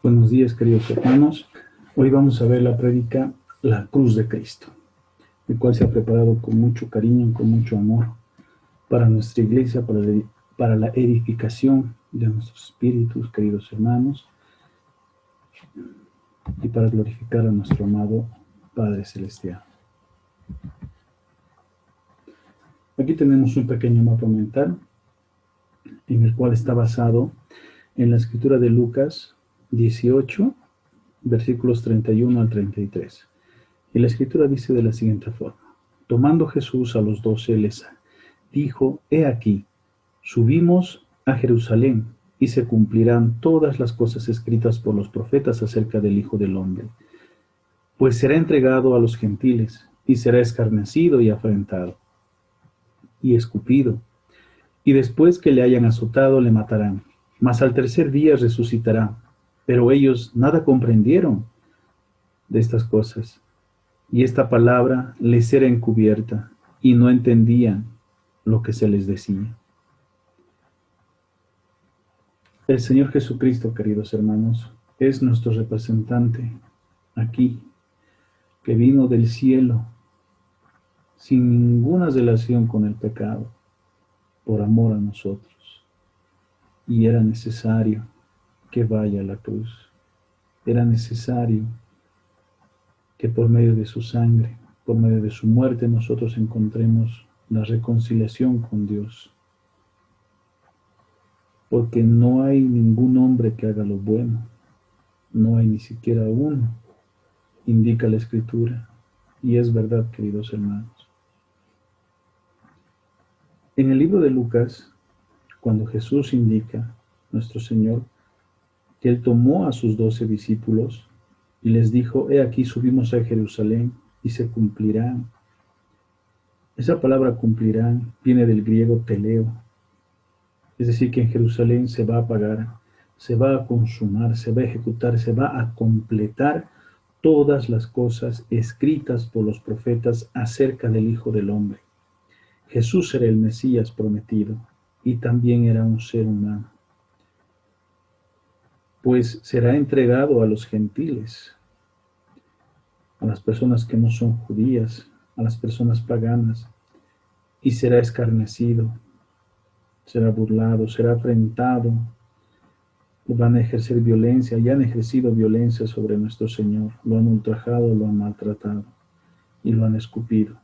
Buenos días, queridos hermanos. Hoy vamos a ver la prédica La Cruz de Cristo, el cual se ha preparado con mucho cariño, con mucho amor para nuestra iglesia, para la edificación de nuestros espíritus, queridos hermanos, y para glorificar a nuestro amado Padre Celestial. Aquí tenemos un pequeño mapa mental en el cual está basado en la escritura de Lucas 18, versículos 31 al 33. Y la escritura dice de la siguiente forma: tomando Jesús a los 12, les dijo: he aquí, subimos a Jerusalén, y se cumplirán todas las cosas escritas por los profetas acerca del Hijo del Hombre. Pues será entregado a los gentiles, y será escarnecido y afrentado, y escupido, y después que le hayan azotado le matarán, mas al tercer día resucitará. Pero ellos nada comprendieron de estas cosas, y esta palabra les era encubierta, y no entendían lo que se les decía. El Señor Jesucristo, queridos hermanos, es nuestro representante aquí, que vino del cielo sin ninguna relación con el pecado, por amor a nosotros. Y era necesario que vaya a la cruz. Era necesario que por medio de su sangre, por medio de su muerte, nosotros encontremos la reconciliación con Dios. Porque no hay ningún hombre que haga lo bueno, no hay ni siquiera uno, indica la Escritura, y es verdad, queridos hermanos. En el libro de Lucas, cuando Jesús indica, nuestro Señor, que Él tomó a sus 12 discípulos y les dijo: he aquí subimos a Jerusalén y se cumplirán. Esa palabra cumplirán viene del griego teleo, es decir, que en Jerusalén se va a pagar, se va a consumar, se va a ejecutar, se va a completar todas las cosas escritas por los profetas acerca del Hijo del Hombre. Jesús era el Mesías prometido y también era un ser humano, pues será entregado a los gentiles, a las personas que no son judías, a las personas paganas, y será escarnecido, será burlado, será afrentado. Van a ejercer violencia, y han ejercido violencia sobre nuestro Señor, lo han ultrajado, lo han maltratado y lo han escupido.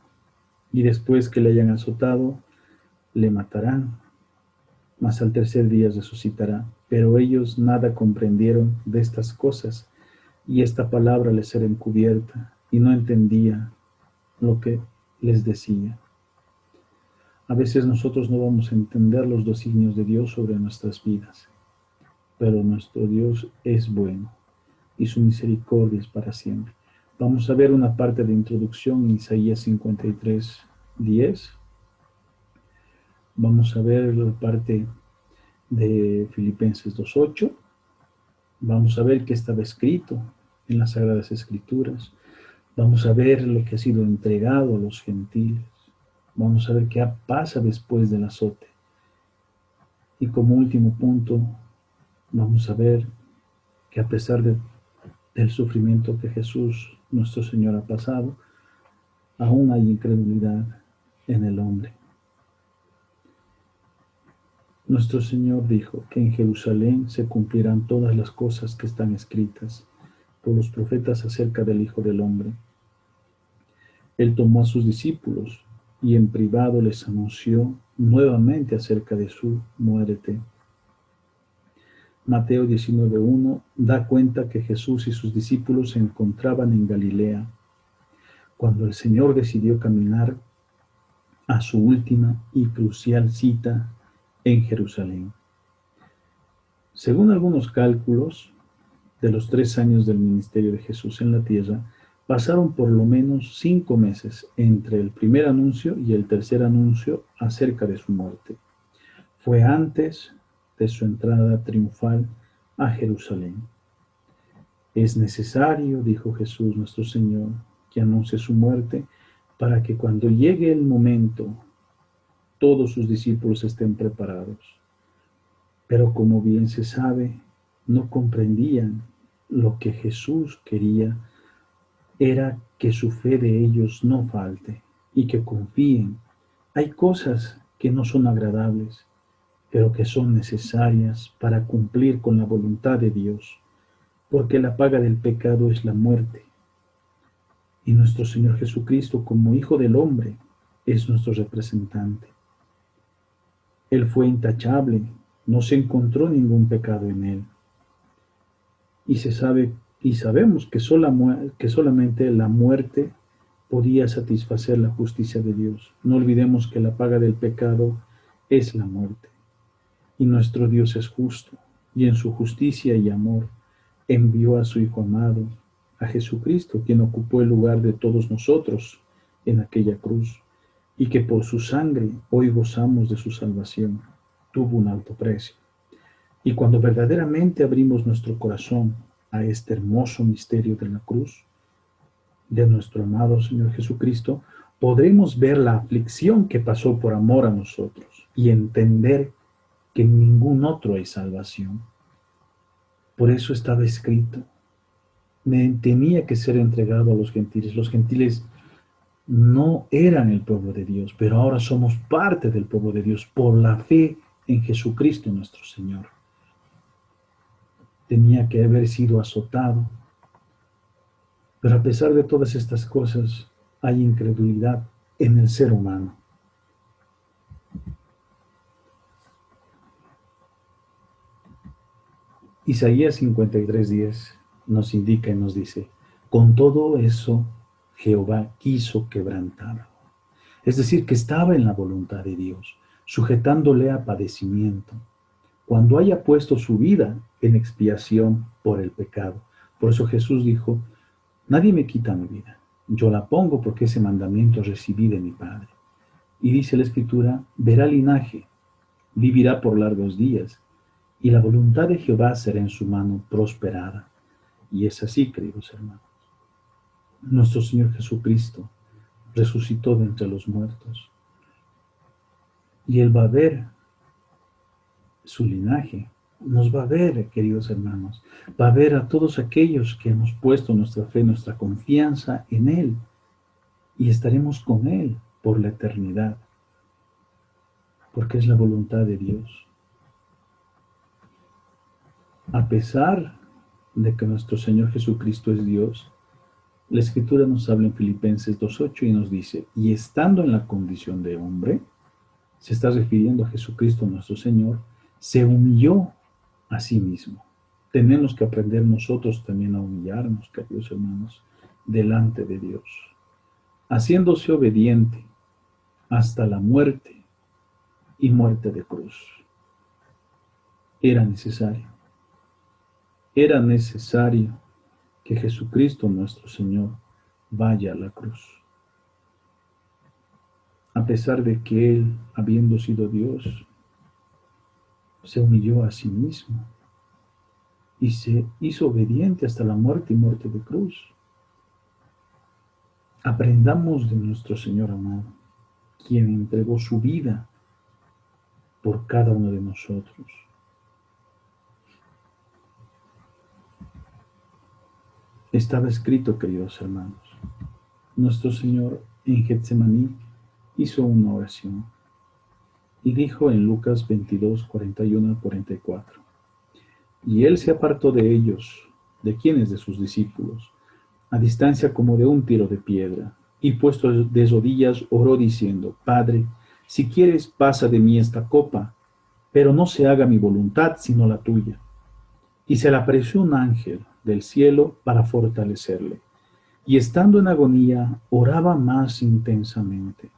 Y después que le hayan azotado, le matarán, mas al tercer día resucitará. Pero ellos nada comprendieron de estas cosas, y esta palabra les era encubierta, y no entendía lo que les decía. A veces nosotros no vamos a entender los designios de Dios sobre nuestras vidas, pero nuestro Dios es bueno y su misericordia es para siempre. Vamos a ver una parte de introducción en Isaías 53:10. Vamos a ver la parte de Filipenses 2:8. Vamos a ver qué estaba escrito en las Sagradas Escrituras. Vamos a ver lo que ha sido entregado a los gentiles. Vamos a ver qué pasa después del azote. Y como último punto, vamos a ver que a pesar del sufrimiento que Jesús, nuestro Señor, ha pasado, aún hay incredulidad en el hombre. Nuestro Señor dijo que en Jerusalén se cumplirán todas las cosas que están escritas por los profetas acerca del Hijo del Hombre. Él tomó a sus discípulos y en privado les anunció nuevamente acerca de su muerte. Mateo 19:1 da cuenta que Jesús y sus discípulos se encontraban en Galilea cuando el Señor decidió caminar a su última y crucial cita en Jerusalén. Según algunos cálculos, de los 3 años del ministerio de Jesús en la tierra, pasaron por lo menos 5 meses entre el primer anuncio y el tercer anuncio acerca de su muerte. Fue antes de su entrada triunfal a Jerusalén. Es necesario, dijo Jesús nuestro Señor, que anuncie su muerte para que cuando llegue el momento todos sus discípulos estén preparados. Pero como bien se sabe, no comprendían Lo que Jesús quería era que su fe de ellos no falte y que confíen. Hay cosas que no son agradables, pero que son necesarias para cumplir con la voluntad de Dios, porque la paga del pecado es la muerte. Y nuestro Señor Jesucristo, como Hijo del Hombre, es nuestro representante. Él fue intachable, no se encontró ningún pecado en él. Y se sabe y sabemos que solamente la muerte podía satisfacer la justicia de Dios. No olvidemos que la paga del pecado es la muerte. Y nuestro Dios es justo, y en su justicia y amor envió a su Hijo amado, a Jesucristo, quien ocupó el lugar de todos nosotros en aquella cruz, y que por su sangre hoy gozamos de su salvación. Tuvo un alto precio. Y cuando verdaderamente abrimos nuestro corazón a este hermoso misterio de la cruz, de nuestro amado Señor Jesucristo, podremos ver la aflicción que pasó por amor a nosotros y entender que en ningún otro hay salvación. Por eso estaba escrito, tenía que ser entregado a los gentiles. Los gentiles no eran el pueblo de Dios, pero ahora somos parte del pueblo de Dios por la fe en Jesucristo nuestro Señor. Tenía que haber sido azotado, pero a pesar de todas estas cosas, hay incredulidad en el ser humano. Isaías 53:10 nos indica y nos dice, con todo eso Jehová quiso quebrantarlo. Es decir, que estaba en la voluntad de Dios, sujetándole a padecimiento, cuando haya puesto su vida en expiación por el pecado. Por eso Jesús dijo, nadie me quita mi vida, yo la pongo porque ese mandamiento recibí de mi Padre. Y dice la Escritura, verá linaje, vivirá por largos días, y la voluntad de Jehová será en su mano prosperada. Y es así, queridos hermanos. Nuestro Señor Jesucristo resucitó de entre los muertos, y Él va a ver su linaje, nos va a ver, queridos hermanos, va a ver a todos aquellos que hemos puesto nuestra fe, nuestra confianza en Él, y estaremos con Él por la eternidad, porque es la voluntad de Dios. A pesar de que nuestro Señor Jesucristo es Dios, la Escritura nos habla en Filipenses 2:8 y nos dice, y estando en la condición de hombre, se está refiriendo a Jesucristo nuestro Señor, se humilló a sí mismo. Tenemos que aprender nosotros también a humillarnos, queridos hermanos, delante de Dios, haciéndose obediente hasta la muerte y muerte de cruz. Era necesario que Jesucristo nuestro Señor vaya a la cruz. A pesar de que Él, habiendo sido Dios, se humilló a sí mismo y se hizo obediente hasta la muerte y muerte de cruz. Aprendamos de nuestro Señor amado, quien entregó su vida por cada uno de nosotros. Estaba escrito, queridos hermanos, nuestro Señor en Getsemaní hizo una oración y dijo en Lucas 22, 41 al 44, y Él se apartó de ellos, ¿de quiénes? De sus discípulos, a distancia como de un tiro de piedra, y puesto de rodillas oró diciendo, Padre, si quieres pasa de mí esta copa, pero no se haga mi voluntad sino la tuya. Y se le apareció un ángel del cielo para fortalecerle, y estando en agonía oraba más intensamente,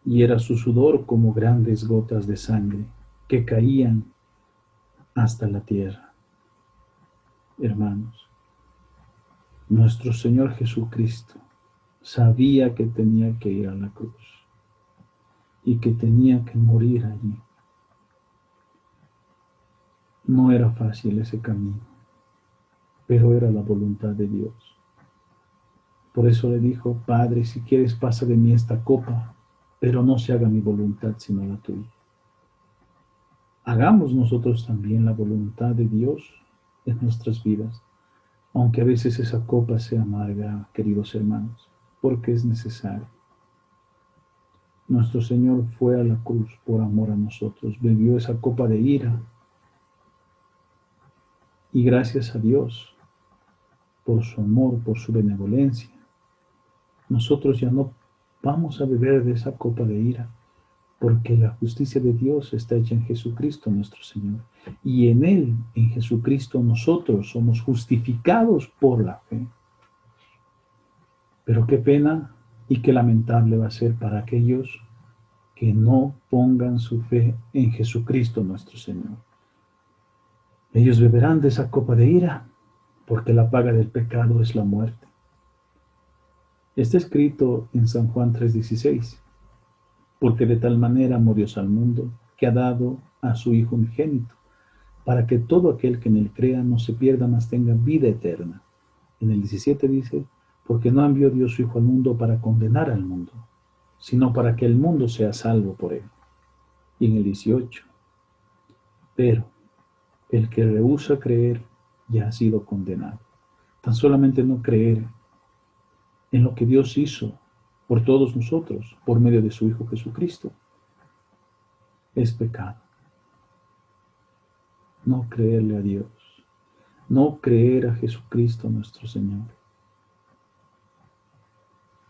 y era su sudor como grandes gotas de sangre que caían hasta la tierra. Hermanos, nuestro Señor Jesucristo sabía que tenía que ir a la cruz y que tenía que morir allí. No era fácil ese camino, pero era la voluntad de Dios. Por eso le dijo, Padre, si quieres pasa de mí esta copa, pero no se haga mi voluntad sino la tuya. Hagamos nosotros también la voluntad de Dios en nuestras vidas, aunque a veces esa copa sea amarga, queridos hermanos, porque es necesario. Nuestro Señor fue a la cruz por amor a nosotros, bebió esa copa de ira, y gracias a Dios por su amor, por su benevolencia, nosotros ya no vamos a beber de esa copa de ira, porque la justicia de Dios está hecha en Jesucristo nuestro Señor. Y en Él, en Jesucristo, nosotros somos justificados por la fe. Pero qué pena y qué lamentable va a ser para aquellos que no pongan su fe en Jesucristo nuestro Señor. Ellos beberán de esa copa de ira, porque la paga del pecado es la muerte. Está escrito en San Juan 3:16, porque de tal manera amó Dios al mundo, que ha dado a su Hijo unigénito, para que todo aquel que en él crea no se pierda, mas tenga vida eterna. En el 17 dice, porque no envió Dios su Hijo al mundo para condenar al mundo, sino para que el mundo sea salvo por él. Y en el 18, pero el que rehúsa creer ya ha sido condenado. Tan solamente no creer en lo que Dios hizo por todos nosotros, por medio de su Hijo Jesucristo, es pecado. No creerle a Dios, no creer a Jesucristo nuestro Señor.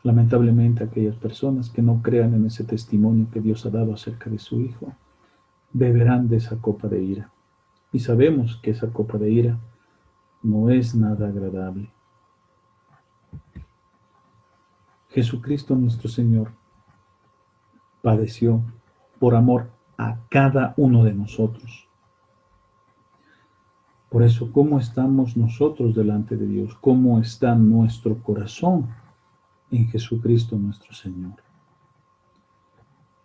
Lamentablemente, aquellas personas que no crean en ese testimonio que Dios ha dado acerca de su Hijo, beberán de esa copa de ira. Y sabemos que esa copa de ira no es nada agradable. Jesucristo nuestro Señor padeció por amor a cada uno de nosotros. Por eso, ¿cómo estamos nosotros delante de Dios? ¿Cómo está nuestro corazón en Jesucristo nuestro Señor?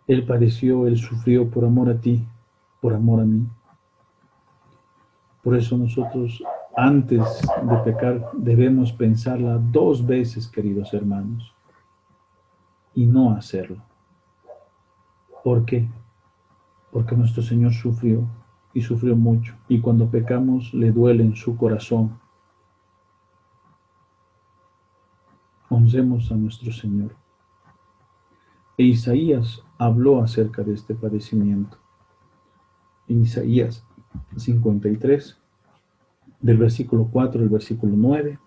Él padeció, Él sufrió por amor a ti, por amor a mí. Por eso nosotros, antes de pecar, debemos pensarla 2 veces, queridos hermanos, y no hacerlo. ¿Por qué? Porque nuestro Señor sufrió, y sufrió mucho, y cuando pecamos le duele en su corazón. Honremos a nuestro Señor. E Isaías habló acerca de este padecimiento. En Isaías 53, del versículo 4 al versículo 9,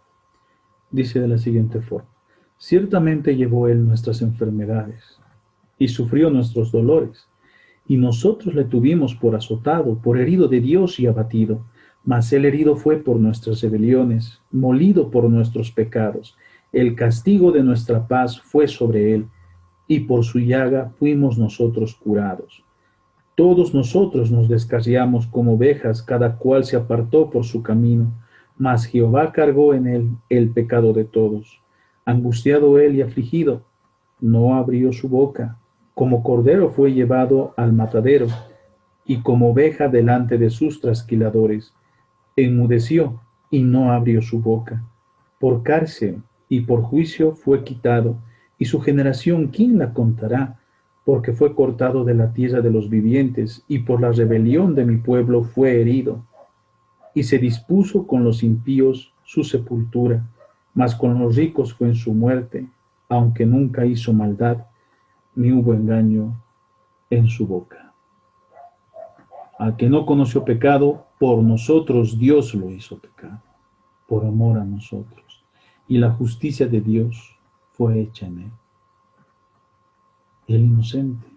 dice de la siguiente forma: ciertamente llevó él nuestras enfermedades y sufrió nuestros dolores, y nosotros le tuvimos por azotado, por herido de Dios y abatido. Mas el herido fue por nuestras rebeliones, molido por nuestros pecados. El castigo de nuestra paz fue sobre él, y por su llaga fuimos nosotros curados. Todos nosotros nos descarriamos como ovejas, cada cual se apartó por su camino, mas Jehová cargó en él el pecado de todos. Angustiado él y afligido, no abrió su boca. Como cordero fue llevado al matadero, y como oveja delante de sus trasquiladores. Enmudeció y no abrió su boca. Por cárcel y por juicio fue quitado, y su generación, ¿quién la contará? Porque fue cortado de la tierra de los vivientes, y por la rebelión de mi pueblo fue herido. Y se dispuso con los impíos su sepultura, mas con los ricos fue en su muerte, aunque nunca hizo maldad, ni hubo engaño en su boca. Al que no conoció pecado, por nosotros Dios lo hizo pecado, por amor a nosotros. Y la justicia de Dios fue hecha en él. El inocente,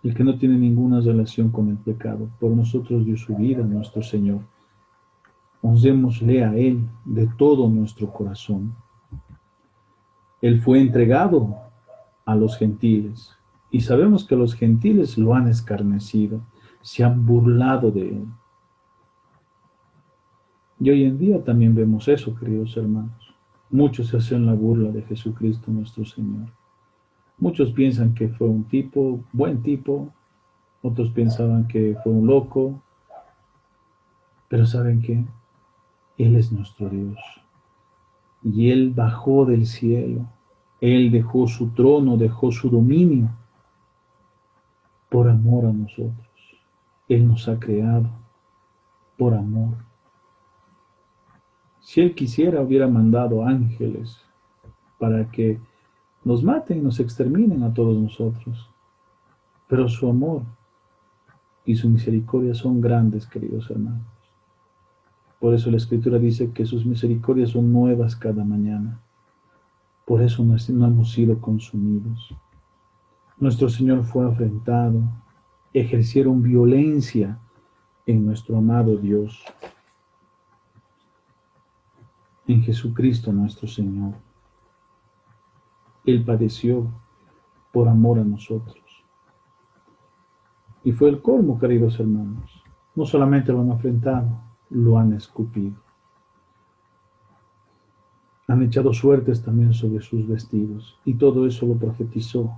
el que no tiene ninguna relación con el pecado, por nosotros dio su vida, nuestro Señor. Honrémosle a Él de todo nuestro corazón. Él fue entregado a los gentiles, y sabemos que los gentiles lo han escarnecido, se han burlado de Él. Y hoy en día también vemos eso, queridos hermanos. Muchos se hacen la burla de Jesucristo nuestro Señor. Muchos piensan que fue un tipo, buen tipo, otros pensaban que fue un loco, pero ¿saben qué? Él es nuestro Dios. Y Él bajó del cielo. Él dejó su trono, dejó su dominio por amor a nosotros. Él nos ha creado por amor. Si Él quisiera, hubiera mandado ángeles para que nos maten y nos exterminen a todos nosotros. Pero su amor y su misericordia son grandes, queridos hermanos. Por eso la Escritura dice que sus misericordias son nuevas cada mañana. Por eso no hemos sido consumidos. Nuestro Señor fue afrentado, ejercieron violencia en nuestro amado Dios, en Jesucristo nuestro Señor. Él padeció por amor a nosotros. Y fue el colmo, queridos hermanos. No solamente lo han afrentado, lo han escupido. Han echado suertes también sobre sus vestidos. Y todo eso lo profetizó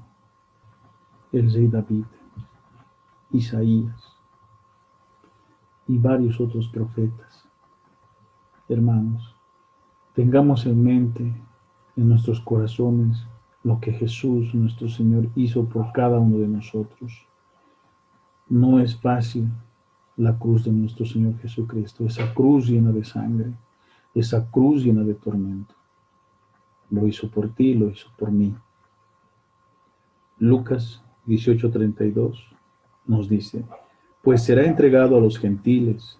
el rey David, Isaías y varios otros profetas. Hermanos, tengamos en mente, en nuestros corazones, lo que Jesús, nuestro Señor, hizo por cada uno de nosotros. No es fácil la cruz de nuestro Señor Jesucristo, esa cruz llena de sangre, esa cruz llena de tormento. Lo hizo por ti, lo hizo por mí. Lucas 18:32 nos dice, pues será entregado a los gentiles,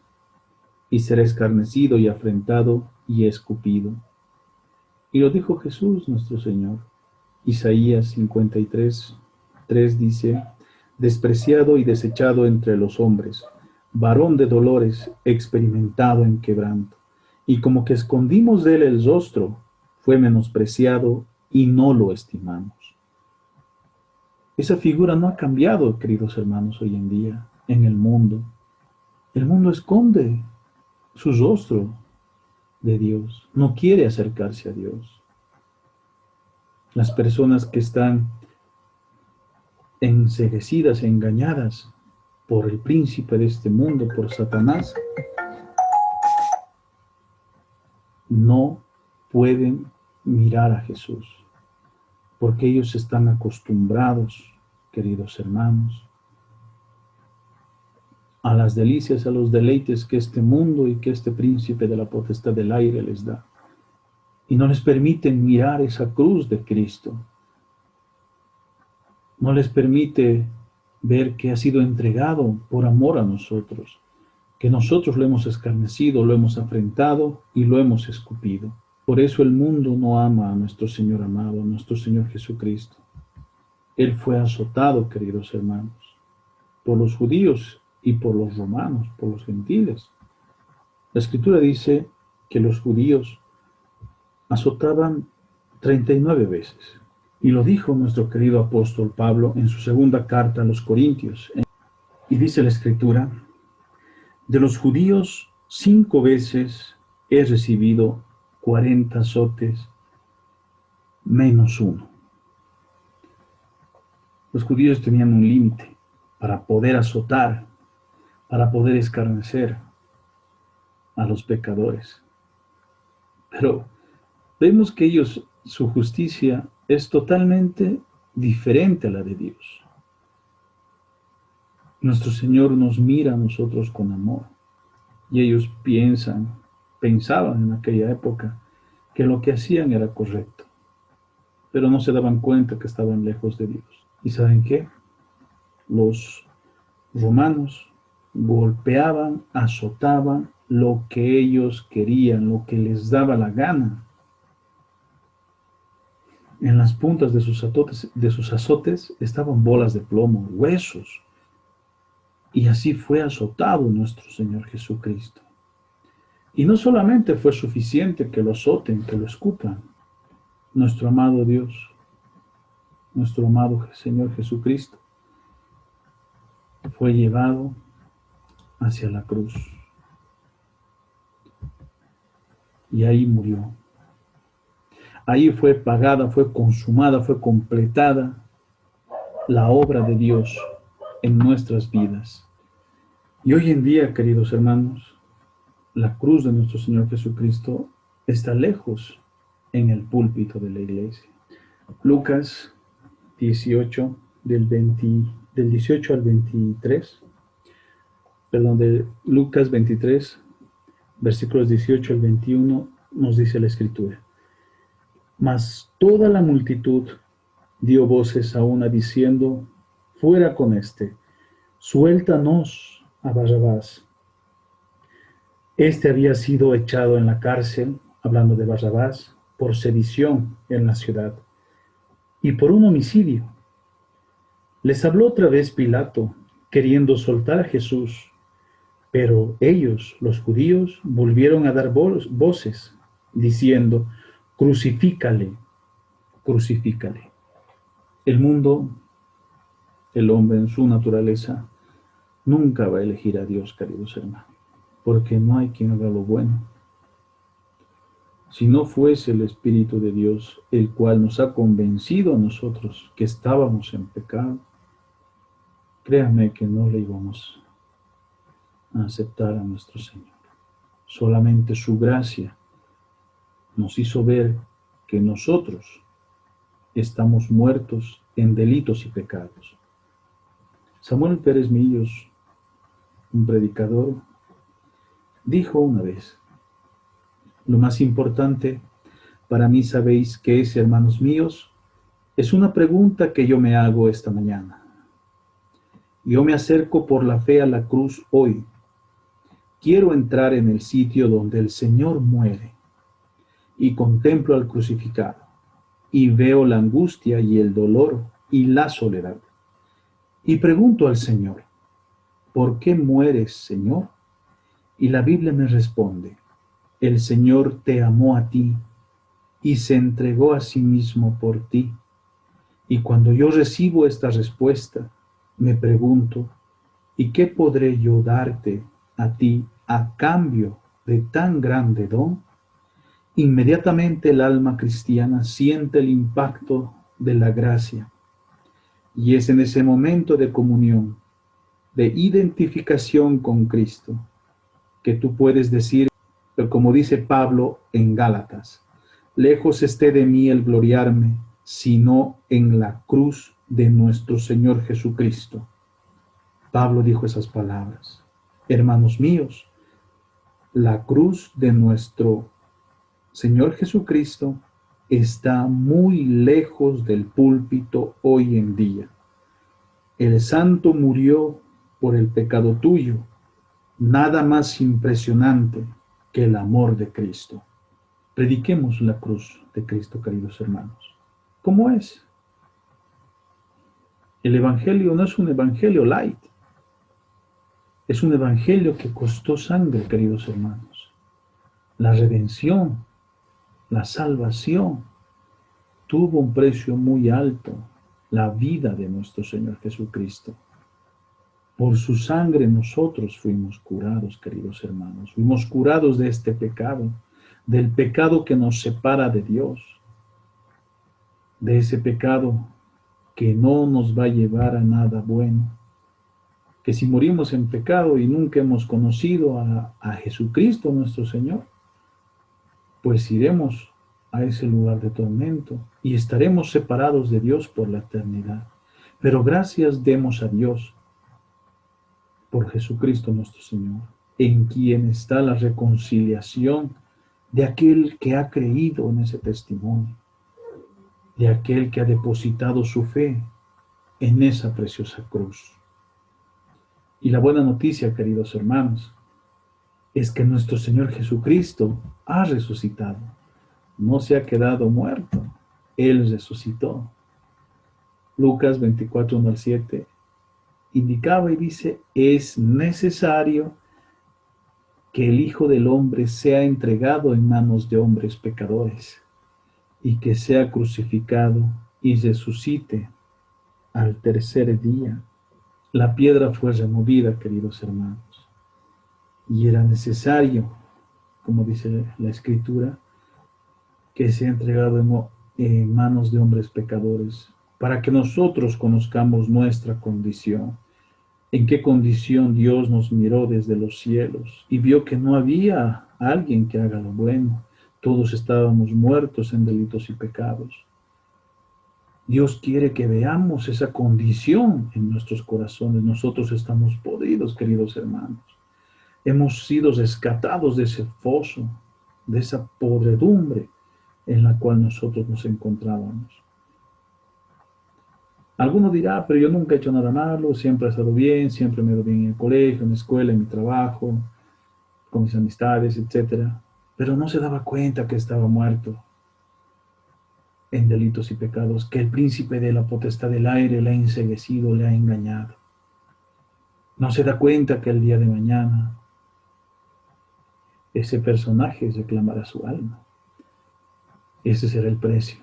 y será escarnecido y afrentado y escupido. Y lo dijo Jesús nuestro Señor. Isaías 53:3 dice, despreciado y desechado entre los hombres, varón de dolores, experimentado en quebranto, y como que escondimos de él el rostro, fue menospreciado y no lo estimamos. Esa figura no ha cambiado, queridos hermanos, hoy en día, en el mundo. El mundo esconde su rostro de Dios, no quiere acercarse a Dios. Las personas que están enceguecidas, engañadas por el príncipe de este mundo, por Satanás, no pueden mirar a Jesús, porque ellos están acostumbrados, queridos hermanos, a las delicias, a los deleites que este mundo y que este príncipe de la potestad del aire les da. Y no les permiten mirar esa cruz de Cristo. No les permite ver que ha sido entregado por amor a nosotros, que nosotros lo hemos escarnecido, lo hemos afrentado y lo hemos escupido. Por eso el mundo no ama a nuestro Señor amado, a nuestro Señor Jesucristo. Él fue azotado, queridos hermanos, por los judíos y por los romanos, por los gentiles. La Escritura dice que los judíos azotaban 39 veces. Y lo dijo nuestro querido apóstol Pablo en su segunda carta a los Corintios. Y dice la Escritura, de los judíos 5 veces he recibido 40 azotes menos uno. Los judíos tenían un límite para poder azotar, para poder escarnecer a los pecadores. Pero vemos que ellos, su justicia es totalmente diferente a la de Dios. Nuestro Señor nos mira a nosotros con amor. Y ellos pensaban en aquella época que lo que hacían era correcto. Pero no se daban cuenta que estaban lejos de Dios. ¿Y saben qué? Los romanos golpeaban, azotaban lo que ellos querían, lo que les daba la gana. En las puntas de sus azotes estaban bolas de plomo, huesos. Y así fue azotado nuestro Señor Jesucristo. Y no solamente fue suficiente que lo azoten, que lo escupan. Nuestro amado Dios, nuestro amado Señor Jesucristo, fue llevado hacia la cruz. Y ahí murió. Ahí fue pagada, fue consumada, fue completada la obra de Dios en nuestras vidas. Y hoy en día, queridos hermanos, la cruz de nuestro Señor Jesucristo está lejos en el púlpito de la iglesia. Lucas 18, del 18 al 23, de Lucas 23, versículos 18 al 21, nos dice la Escritura. Mas toda la multitud dio voces a una diciendo, fuera con éste, suéltanos a Barrabás. Este había sido echado en la cárcel, hablando de Barrabás, por sedición en la ciudad y por un homicidio. Les habló otra vez Pilato, queriendo soltar a Jesús, pero ellos, los judíos, volvieron a dar voces, diciendo, crucifícale, crucifícale. El mundo, el hombre en su naturaleza, nunca va a elegir a Dios, queridos hermanos, porque no hay quien haga lo bueno. Si no fuese el Espíritu de Dios, el cual nos ha convencido a nosotros que estábamos en pecado, créanme que no le íbamos a aceptar a nuestro Señor. Solamente su gracia nos hizo ver que nosotros estamos muertos en delitos y pecados. Samuel Pérez Millos, un predicador, dijo una vez, lo más importante para mí, sabéis que es, hermanos míos, es una pregunta que yo me hago esta mañana. Yo me acerco por la fe a la cruz hoy. Quiero entrar en el sitio donde el Señor muere y contemplo al crucificado y veo la angustia y el dolor y la soledad. Y pregunto al Señor, ¿por qué mueres, Señor? Y la Biblia me responde, el Señor te amó a ti y se entregó a sí mismo por ti. Y cuando yo recibo esta respuesta, me pregunto, ¿y qué podré yo darte a ti a cambio de tan grande don? Inmediatamente el alma cristiana siente el impacto de la gracia. Y es en ese momento de comunión, de identificación con Cristo, que tú puedes decir, como dice Pablo en Gálatas, lejos esté de mí el gloriarme, sino en la cruz de nuestro Señor Jesucristo. Pablo dijo esas palabras. Hermanos míos, la cruz de nuestro Señor Jesucristo está muy lejos del púlpito hoy en día. El santo murió por el pecado tuyo. Nada más impresionante que el amor de Cristo. Prediquemos la cruz de Cristo, queridos hermanos. ¿Cómo es? El evangelio no es un evangelio light. Es un evangelio que costó sangre, queridos hermanos. La redención, la salvación, tuvo un precio muy alto. La vida de nuestro Señor Jesucristo. Por su sangre nosotros fuimos curados, queridos hermanos. Fuimos curados de este pecado, del pecado que nos separa de Dios, de ese pecado que no nos va a llevar a nada bueno. Que si morimos en pecado y nunca hemos conocido a Jesucristo nuestro Señor, pues iremos a ese lugar de tormento y estaremos separados de Dios por la eternidad. Pero gracias demos a Dios por Jesucristo nuestro Señor, en quien está la reconciliación de aquel que ha creído en ese testimonio, de aquel que ha depositado su fe en esa preciosa cruz. Y la buena noticia, queridos hermanos, es que nuestro Señor Jesucristo ha resucitado. No se ha quedado muerto. Él resucitó. Lucas 24, 1 al 7 indicaba y dice, es necesario que el Hijo del Hombre sea entregado en manos de hombres pecadores y que sea crucificado y resucite al tercer día. La piedra fue removida, queridos hermanos, y era necesario, como dice la Escritura, que sea entregado en manos de hombres pecadores, para que nosotros conozcamos nuestra condición, en qué condición Dios nos miró desde los cielos y vio que no había alguien que haga lo bueno. Todos estábamos muertos en delitos y pecados. Dios quiere que veamos esa condición en nuestros corazones. Nosotros estamos podridos, queridos hermanos. Hemos sido rescatados de ese foso. de esa podredumbre en la cual nosotros nos encontrábamos. Alguno dirá, pero yo nunca he hecho nada malo, siempre he estado bien, siempre me he ido bien en el colegio, en la escuela, en mi trabajo, con mis amistades, etc. Pero no se daba cuenta que estaba muerto en delitos y pecados, que el príncipe de la potestad del aire le ha enceguecido, le ha engañado. No se da cuenta que el día de mañana ese personaje reclamará su alma. Ese será el precio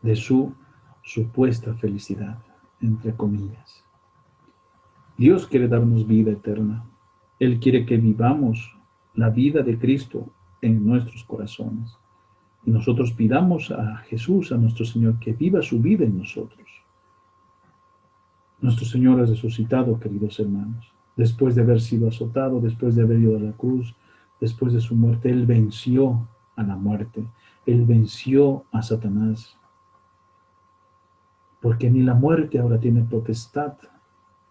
de su supuesta felicidad, entre comillas. Dios quiere darnos vida eterna. Él quiere que vivamos la vida de Cristo en nuestros corazones. Y nosotros pidamos a Jesús, a nuestro Señor, que viva su vida en nosotros. Nuestro Señor ha resucitado, queridos hermanos. Después de haber sido azotado, después de haber ido a la cruz, después de su muerte, Él venció a la muerte. Él venció a Satanás. Porque ni la muerte ahora tiene potestad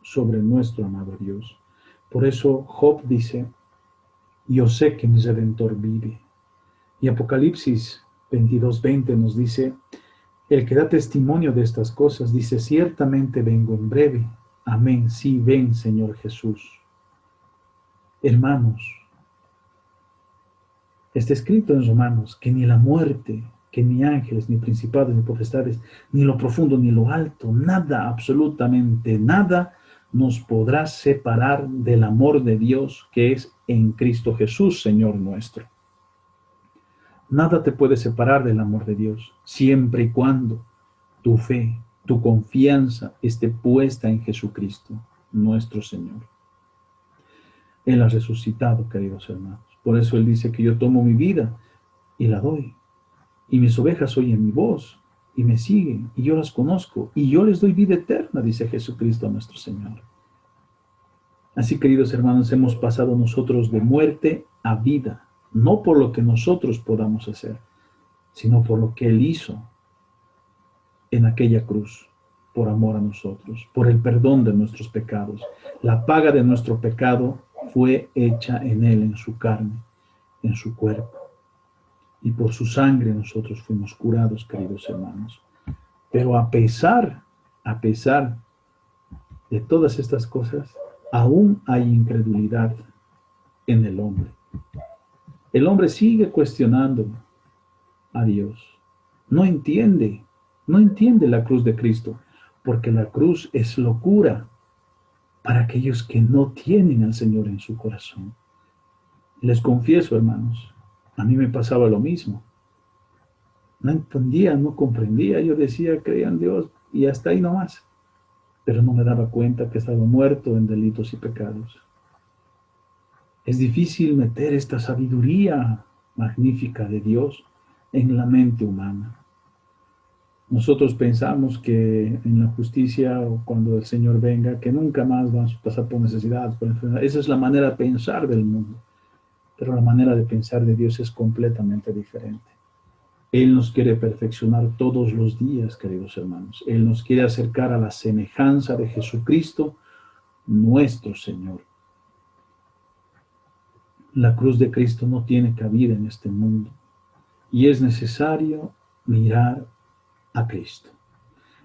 sobre nuestro amado Dios. Por eso Job dice, yo sé que mi Redentor vive. Y Apocalipsis 22:20 nos dice, el que da testimonio de estas cosas dice, ciertamente vengo en breve. Amén, sí, ven, Señor Jesús. Hermanos, está escrito en Romanos que ni la muerte, que ni ángeles, ni principados, ni potestades, ni lo profundo, ni lo alto, nada, absolutamente nada, nos podrá separar del amor de Dios que es en Cristo Jesús, Señor nuestro. Nada te puede separar del amor de Dios, siempre y cuando tu fe, tu confianza esté puesta en Jesucristo, nuestro Señor. Él ha resucitado, queridos hermanos. Por eso Él dice que yo tomo mi vida y la doy. Y mis ovejas oyen mi voz y me siguen, y yo las conozco, y yo les doy vida eterna, dice Jesucristo nuestro Señor. Así, queridos hermanos, hemos pasado nosotros de muerte a vida, no por lo que nosotros podamos hacer, sino por lo que Él hizo en aquella cruz, por amor a nosotros, por el perdón de nuestros pecados. La paga de nuestro pecado fue hecha en Él, en su carne, en su cuerpo. Y por su sangre nosotros fuimos curados, queridos hermanos. Pero a pesar de todas estas cosas, aún hay incredulidad en el hombre. El hombre sigue cuestionando a Dios. No entiende la cruz de Cristo, porque la cruz es locura para aquellos que no tienen al Señor en su corazón. Les confieso, hermanos, a mí me pasaba lo mismo. No entendía, no comprendía. Yo decía, creía en Dios y hasta ahí nomás. Pero no me daba cuenta que estaba muerto en delitos y pecados. Es difícil meter esta sabiduría magnífica de Dios en la mente humana. Nosotros pensamos que en la justicia o cuando el Señor venga, que nunca más vamos a pasar por necesidades, por enfermedades. Esa es la manera de pensar del mundo. Pero la manera de pensar de Dios es completamente diferente. Él nos quiere perfeccionar todos los días, queridos hermanos. Él nos quiere acercar a la semejanza de Jesucristo, nuestro Señor. La cruz de Cristo no tiene cabida en este mundo y es necesario mirar a Cristo.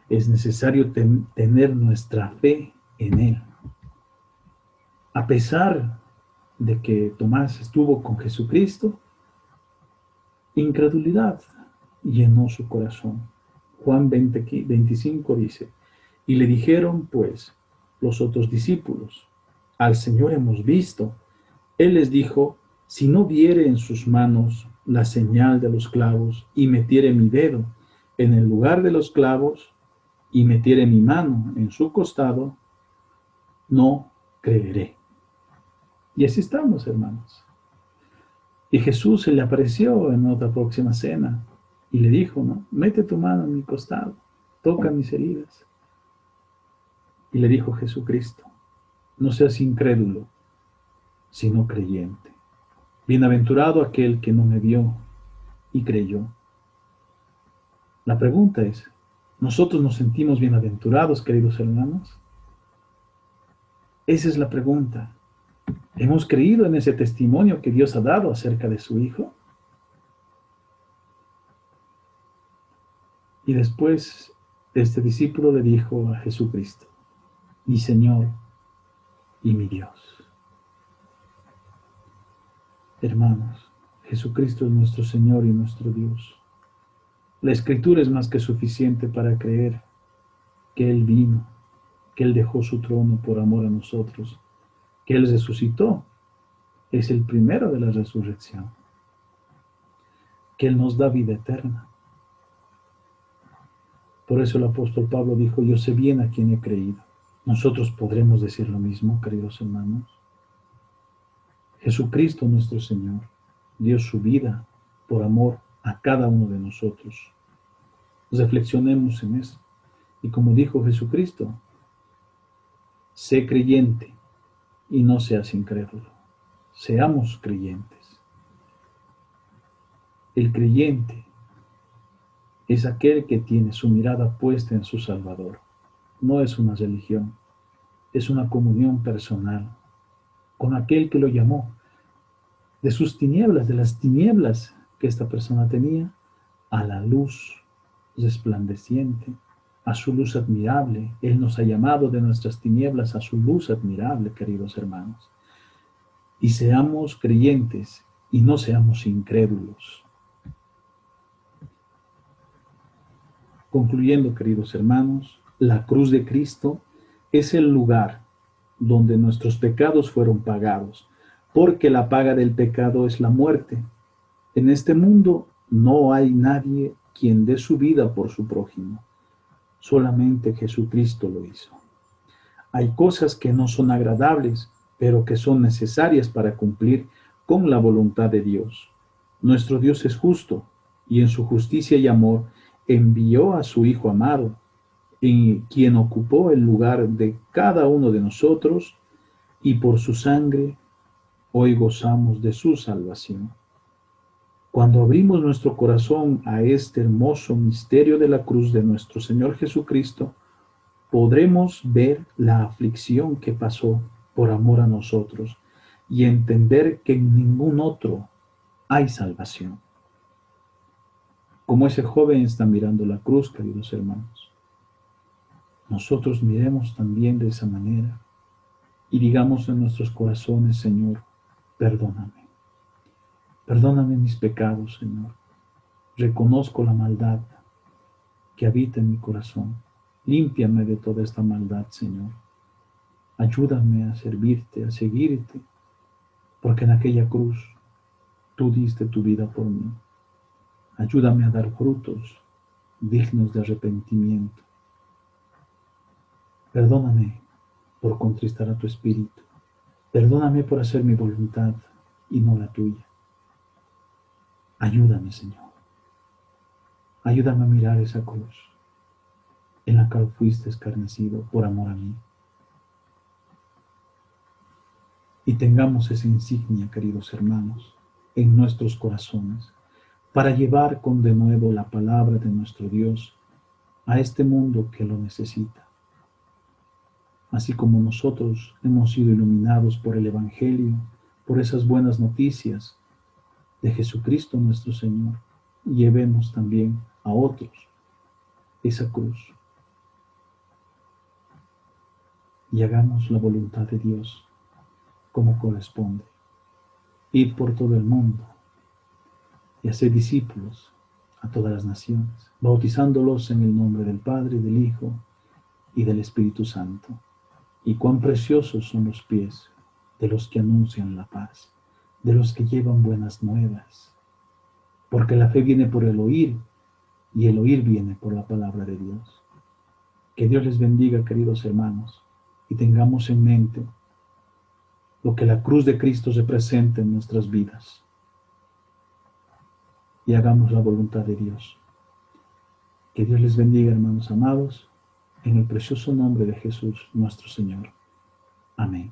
Es necesario tener nuestra fe en Él. A pesar de que Tomás estuvo con Jesucristo, incredulidad llenó su corazón. Juan 25 dice, y le dijeron pues los otros discípulos, al Señor hemos visto. Él les dijo, si no viere en sus manos la señal de los clavos y metiere mi dedo en el lugar de los clavos y metiere mi mano en su costado, no creeré. Y así estamos, hermanos. Y Jesús se le apareció en otra próxima cena y le dijo, ¿no? Mete tu mano en mi costado, toca mis heridas. Y le dijo Jesucristo, no seas incrédulo, sino creyente. Bienaventurado aquel que no me vio y creyó. La pregunta es, ¿nosotros nos sentimos bienaventurados, queridos hermanos? Esa es la pregunta. ¿Hemos creído en ese testimonio que Dios ha dado acerca de su Hijo? Y después este discípulo le dijo a Jesucristo: mi Señor y mi Dios. Hermanos, Jesucristo es nuestro Señor y nuestro Dios. La Escritura es más que suficiente para creer que Él vino, que Él dejó su trono por amor a nosotros, que Él resucitó, es el primero de la resurrección, que Él nos da vida eterna. Por eso el apóstol Pablo dijo: yo sé bien a quién he creído. Nosotros podremos decir lo mismo, queridos hermanos. Jesucristo nuestro Señor dio su vida por amor a cada uno de nosotros. Reflexionemos en eso. Y como dijo Jesucristo, sé creyente y no seas incrédulo. Seamos creyentes. El creyente es aquel que tiene su mirada puesta en su Salvador. No es una religión, es una comunión personal con aquel que lo llamó de sus tinieblas, de las tinieblas que esta persona tenía, a la luz resplandeciente, a su luz admirable. Él nos ha llamado de nuestras tinieblas a su luz admirable, queridos hermanos. Y seamos creyentes y no seamos incrédulos. Concluyendo, queridos hermanos, la cruz de Cristo es el lugar donde nuestros pecados fueron pagados, porque la paga del pecado es la muerte. En este mundo no hay nadie quien dé su vida por su prójimo. Solamente Jesucristo lo hizo. Hay cosas que no son agradables, pero que son necesarias para cumplir con la voluntad de Dios. Nuestro Dios es justo y en su justicia y amor envió a su Hijo amado, en quien ocupó el lugar de cada uno de nosotros, y por su sangre hoy gozamos de su salvación. Cuando abrimos nuestro corazón a este hermoso misterio de la cruz de nuestro Señor Jesucristo, podremos ver la aflicción que pasó por amor a nosotros y entender que en ningún otro hay salvación. Como ese joven está mirando la cruz, queridos hermanos, nosotros miremos también de esa manera y digamos en nuestros corazones: Señor, perdóname. Perdóname mis pecados, Señor. Reconozco la maldad que habita en mi corazón. Límpiame de toda esta maldad, Señor. Ayúdame a servirte, a seguirte, porque en aquella cruz tú diste tu vida por mí. Ayúdame a dar frutos dignos de arrepentimiento. Perdóname por contristar a tu espíritu. Perdóname por hacer mi voluntad y no la tuya. Ayúdame, Señor. Ayúdame a mirar esa cruz en la cual fuiste escarnecido por amor a mí. Y tengamos esa insignia, queridos hermanos, en nuestros corazones, para llevar con de nuevo la palabra de nuestro Dios a este mundo que lo necesita. Así como nosotros hemos sido iluminados por el Evangelio, por esas buenas noticias de Jesucristo nuestro Señor, llevemos también a otros esa cruz y hagamos la voluntad de Dios como corresponde. Ir por todo el mundo y hacer discípulos a todas las naciones, bautizándolos en el nombre del Padre, del Hijo y del Espíritu Santo. Y cuán preciosos son los pies de los que anuncian la paz, de los que llevan buenas nuevas, porque la fe viene por el oír y el oír viene por la palabra de Dios. Que Dios les bendiga, queridos hermanos, y tengamos en mente lo que la cruz de Cristo representa en nuestras vidas y hagamos la voluntad de Dios. Que Dios les bendiga, hermanos amados, en el precioso nombre de Jesús nuestro Señor. Amén.